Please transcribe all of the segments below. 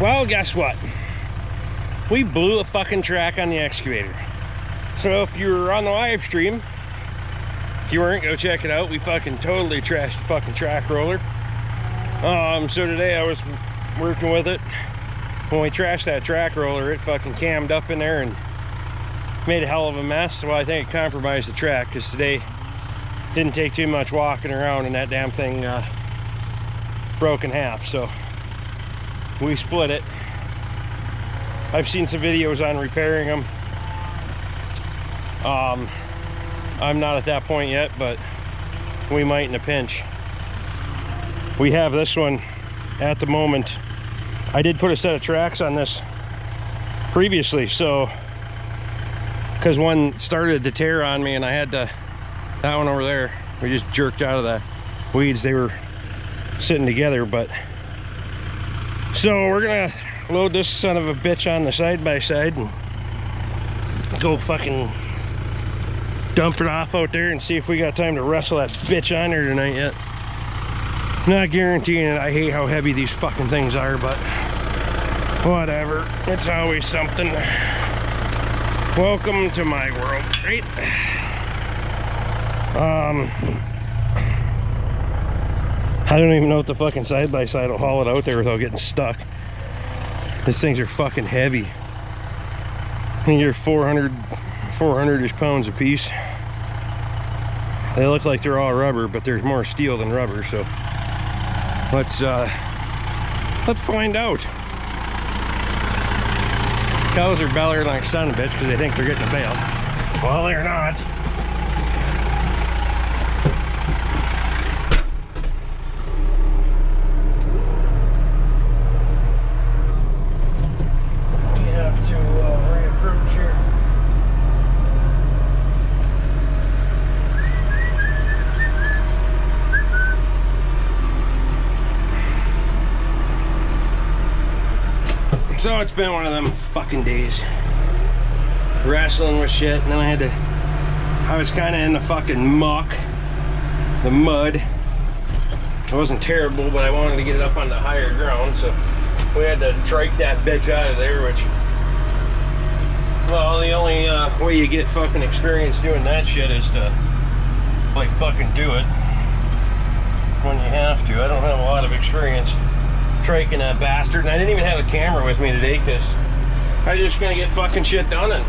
Well, guess what? We blew a fucking track on the excavator. So if you were on the live stream, if you weren't, go check it out. We fucking totally trashed the fucking track roller. So today I was working with it. When we trashed that track roller, it fucking cammed up in there and made a hell of a mess. Well, I think it compromised the track, because today didn't take too much walking around and that damn thing broke in half. So we split it. I've seen some videos on repairing them. I'm not at that point yet, but we might in a pinch. We have this one at the moment. I did put a set of tracks on this previously, so because one started to tear on me and I had to, that one over there, we just jerked out of the weeds. They were sitting together, but so we're gonna load this son of a bitch on the side-by-side and go fucking dump it off out there and see if we got time to wrestle that bitch on there tonight yet. Not guaranteeing it. I hate how heavy these fucking things are, but whatever. It's always something. Welcome to my world, right? I don't even know if the fucking side-by-side will haul it out there without getting stuck. These things are fucking heavy. I think they're 400-ish pounds a piece. They look like they're all rubber, but there's more steel than rubber, so let's find out. Cows are bellering like son of a bitch because they think they're getting a bale. Well, they're not. So it's been one of them fucking days wrestling with shit, and then I was kind of in the fucking muck, the mud. It wasn't terrible, but I wanted to get it up on the higher ground, so we had to trike that bitch out of there, which, well, the only way you get fucking experience doing that shit is to like fucking do it when you have to. I don't have a lot of experience triking that bastard, and I didn't even have a camera with me today because I was just gonna get fucking shit done and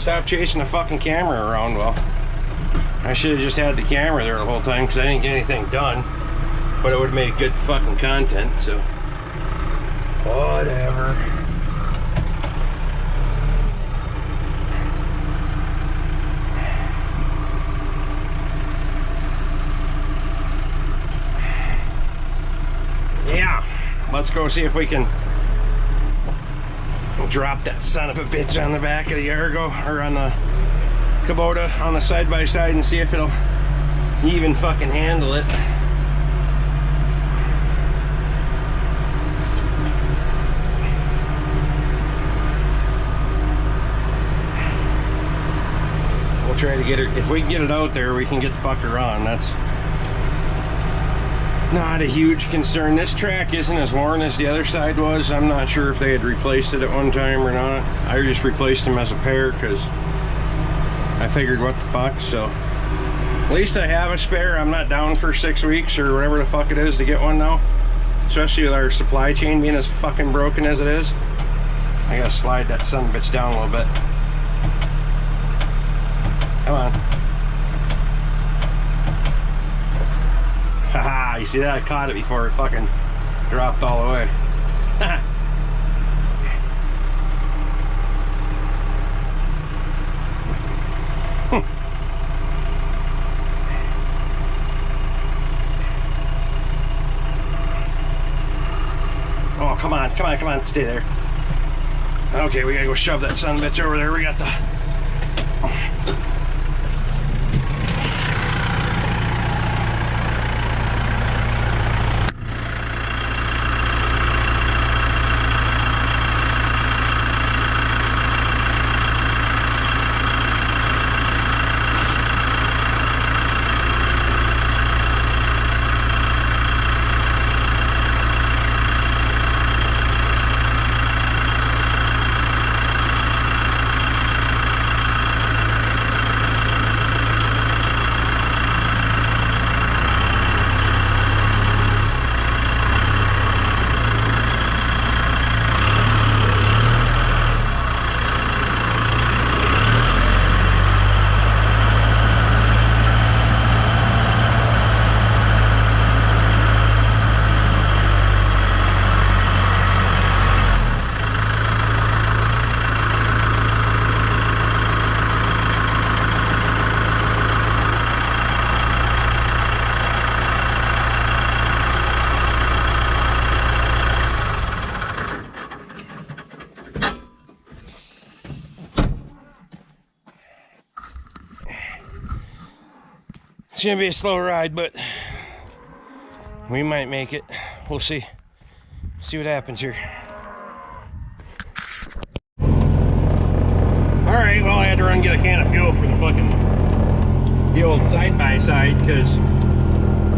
stop chasing the fucking camera around. Well, I should have just had the camera there the whole time because I didn't get anything done, but it would have made good fucking content, so whatever. Yeah. Let's go see if we can drop that son of a bitch on the back of the Argo, or on the Kubota on the side-by-side, and see if it'll even fucking handle it. We'll try to get it. If we can get it out there, we can get the fucker on. That's not a huge concern. This track isn't as worn as the other side was. I'm not sure if they had replaced it at one time or not. I just replaced them as a pair because I figured what the fuck. So at least I have a spare. I'm not down for 6 weeks or whatever the fuck it is to get one now, especially with our supply chain being as fucking broken as it is. I gotta slide that son of a bitch down a little bit. Come on. Haha, you see that? I caught it before it fucking dropped all the way. Oh, come on, come on, come on, stay there. Okay, we gotta go shove that son of a bitch over there. We got the... It's gonna be a slow ride, but we might make it. We'll see. See what happens here. Alright, well I had to run get a can of fuel for the old side-by-side because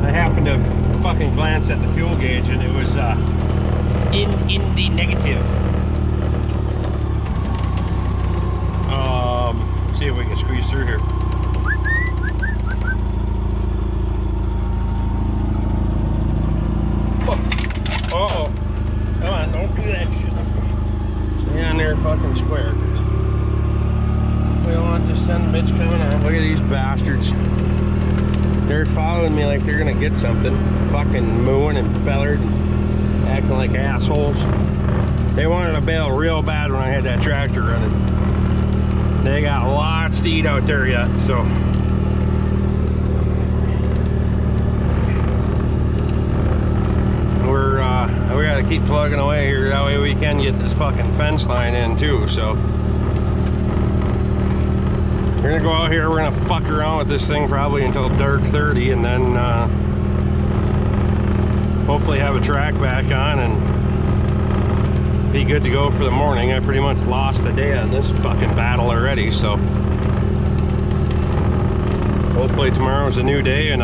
I happened to fucking glance at the fuel gauge and it was in the negative. See if we can squeeze through here. Uh-oh. Come on, don't do that shit. Stay on there fucking square. We don't want this son of a bitch coming on. Look at these bastards. They're following me like they're gonna get something. Fucking mooing and bellered and acting like assholes. They wanted to bail real bad when I had that tractor running. They got lots to eat out there yet, so. We gotta keep plugging away here, that way we can get this fucking fence line in too, so. We're gonna go out here, we're gonna fuck around with this thing probably until dark 30 and then hopefully have a track back on and be good to go for the morning. I pretty much lost the day on this fucking battle already, so. Hopefully tomorrow's a new day and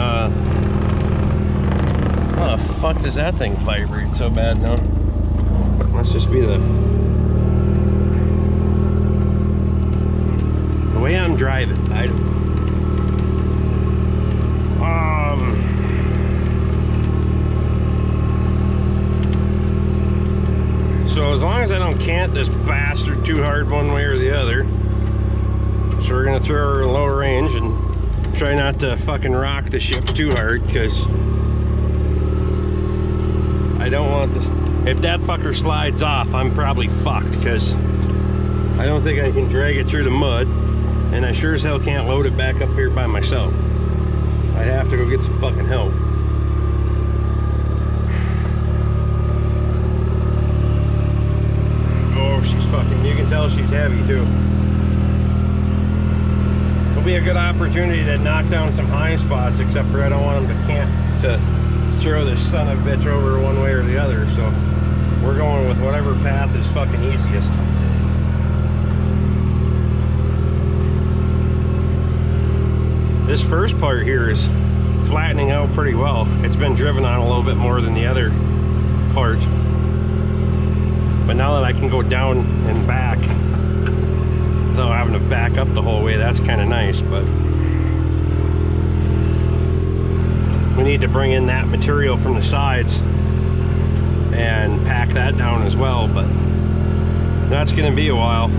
how the fuck does that thing vibrate so bad now? Must just be the way I'm driving. So as long as I don't cant this bastard too hard one way or the other, so we're gonna throw her in low range and try not to fucking rock the ship too hard because I don't want this. If that fucker slides off, I'm probably fucked because I don't think I can drag it through the mud, and I sure as hell can't load it back up here by myself. I'd have to go get some fucking help. Oh, she's fucking, you can tell she's heavy too. It'll be a good opportunity to knock down some high spots, except for I don't want them to throw this son of a bitch over one way or the other, so we're going with whatever path is fucking easiest. This first part here is flattening out pretty well. It's been driven on a little bit more than the other part, but now that I can go down and back without having to back up the whole way, that's kind of nice. But we need to bring in that material from the sides and pack that down as well, but that's going to be a while.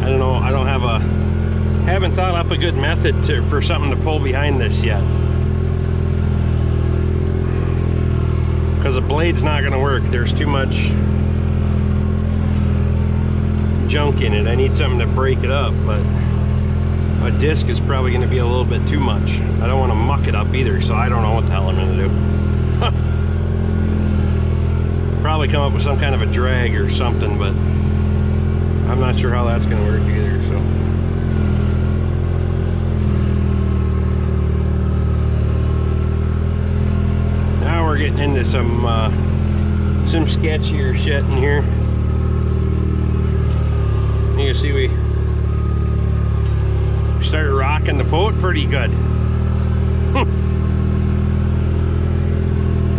I don't know, I don't have haven't thought up a good method for something to pull behind this yet. Because the blade's not going to work. There's too much junk in it. I need something to break it up, but a disc is probably going to be a little bit too much. I don't want to muck it up either, so I don't know what the hell I'm going to do. Probably come up with some kind of a drag or something, but I'm not sure how that's going to work either, so. Now we're getting into some sketchier shit in here. You can see we started rocking the boat pretty good.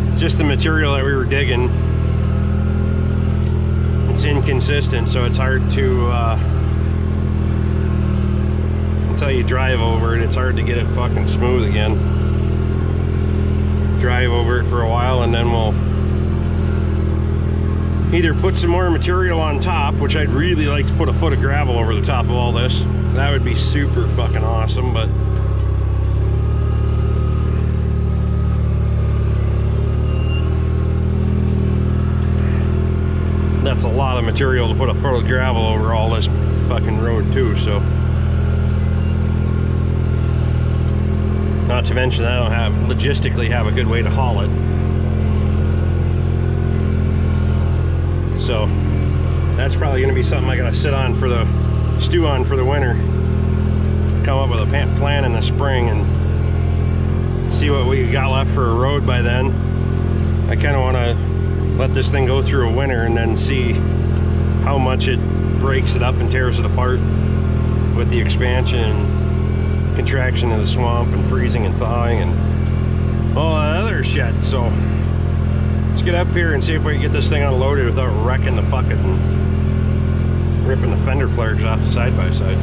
It's just the material that we were digging. It's inconsistent, so it's hard to until you drive over it, it's hard to get it fucking smooth again. Drive over it for a while and then we'll either put some more material on top, which I'd really like to put a foot of gravel over the top of all this. That would be super fucking awesome, but that's a lot of material to put a foot of gravel over all this fucking road too, so. Not to mention I don't logistically have a good way to haul it. So that's probably gonna be something I gotta sit on for the stew on for the winter. Come up with a plan in the spring and see what we got left for a road by then. I kind of want to let this thing go through a winter and then see how much it breaks it up and tears it apart with the expansion and contraction of the swamp and freezing and thawing and all that other shit. So let's get up here and see if we can get this thing unloaded without wrecking the fucking and ripping the fender flares off the side by side.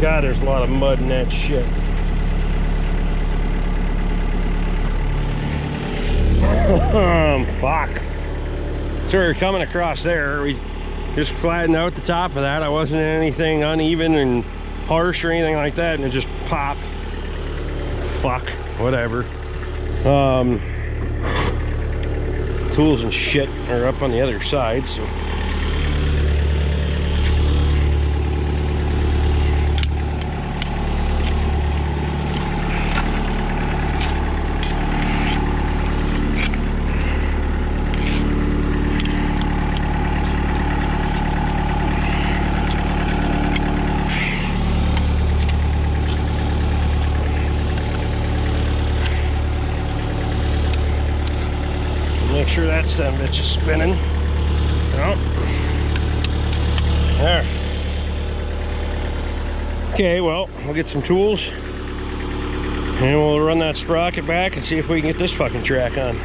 God, there's a lot of mud in that shit. Fuck. So we were coming across there. We just flattened out the top of that. I wasn't in anything uneven and harsh or anything like that, and it just popped. Fuck. Whatever. Tools and shit are up on the other side, so. Make sure that son of a bitch is spinning. Oh. There. Okay, well, we'll get some tools and we'll run that sprocket back and see if we can get this fucking track on.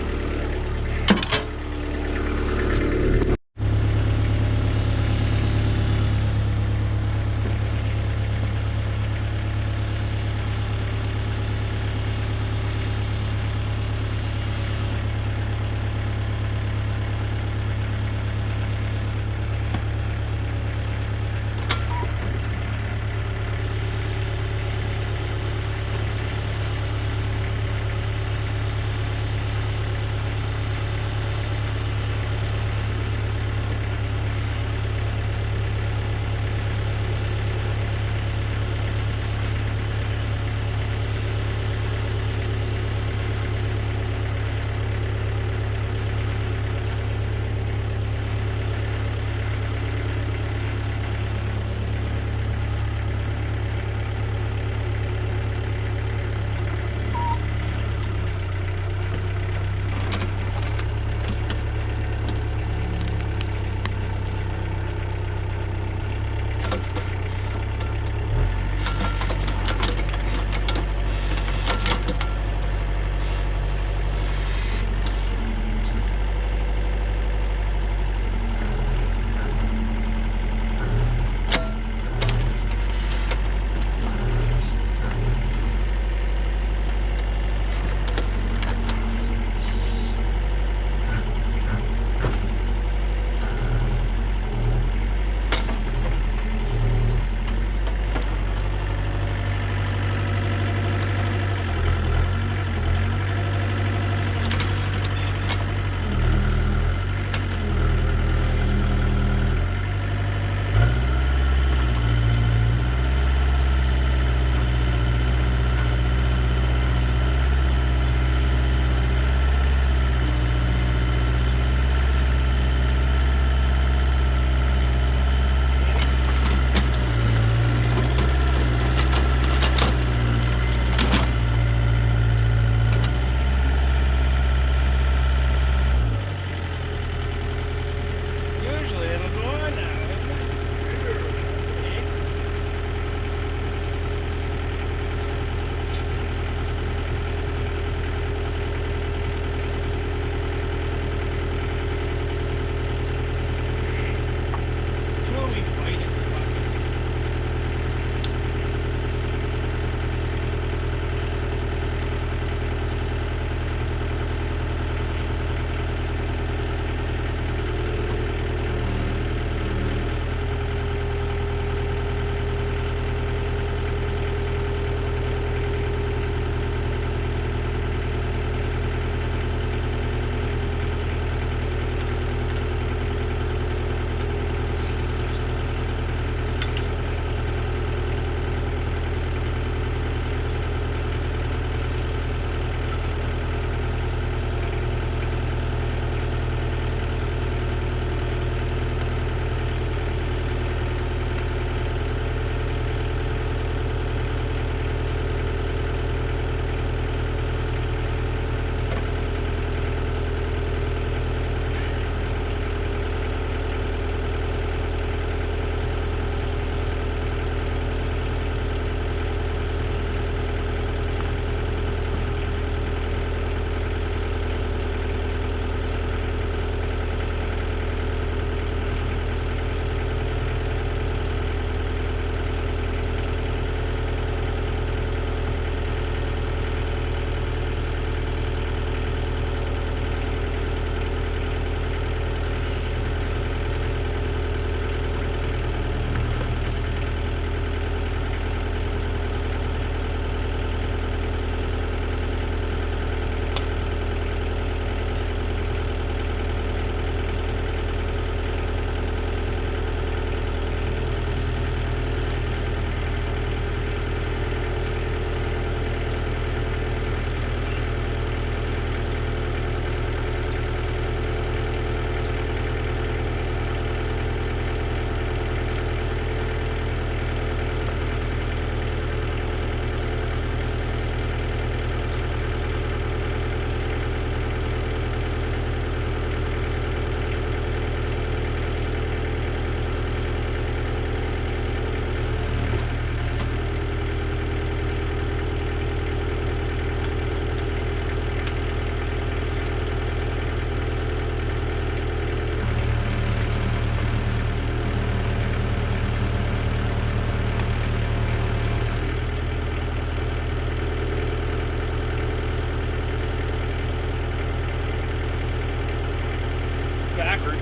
backwards.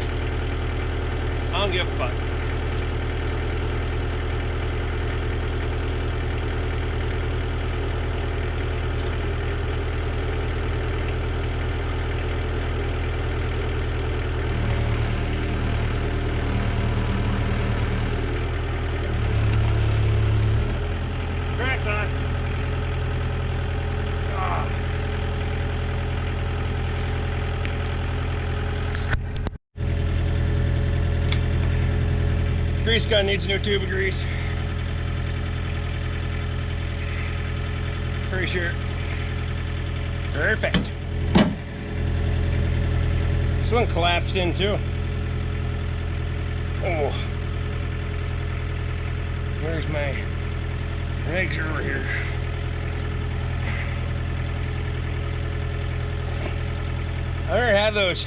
I don't give a fuck. Tracks on. Ah. Grease gun needs a new tube of grease. Pretty sure. Perfect. This one collapsed in too. Oh. Where's my legs are over here. I never had those.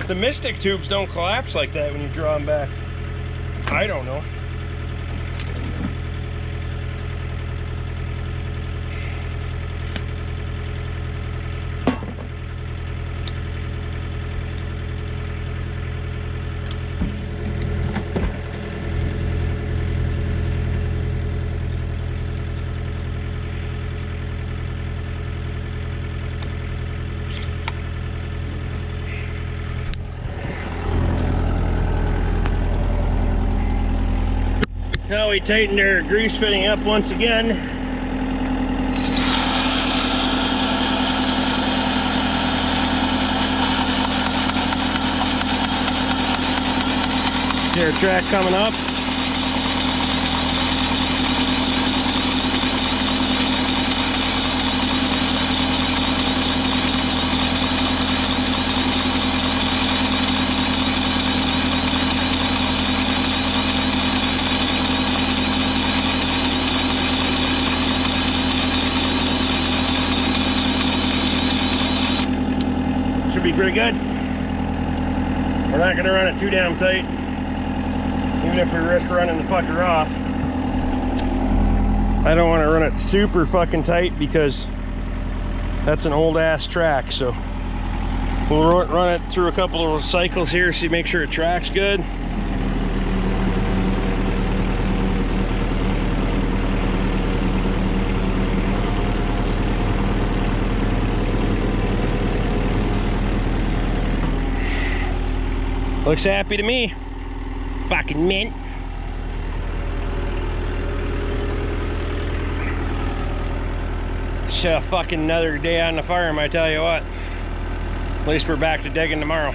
The Mystic tubes don't collapse like that when you draw them back. I don't know. Now we tightened our grease fitting up once again. See our track coming up. Should be pretty good. We're not going to run it too damn tight, even if we risk running the fucker off. I don't want to run it super fucking tight because that's an old ass track. So we'll run it through a couple of cycles here, see, make sure it tracks good. Looks happy to me. Fucking mint. It's fucking another day on the farm, I tell you what. At least we're back to digging tomorrow.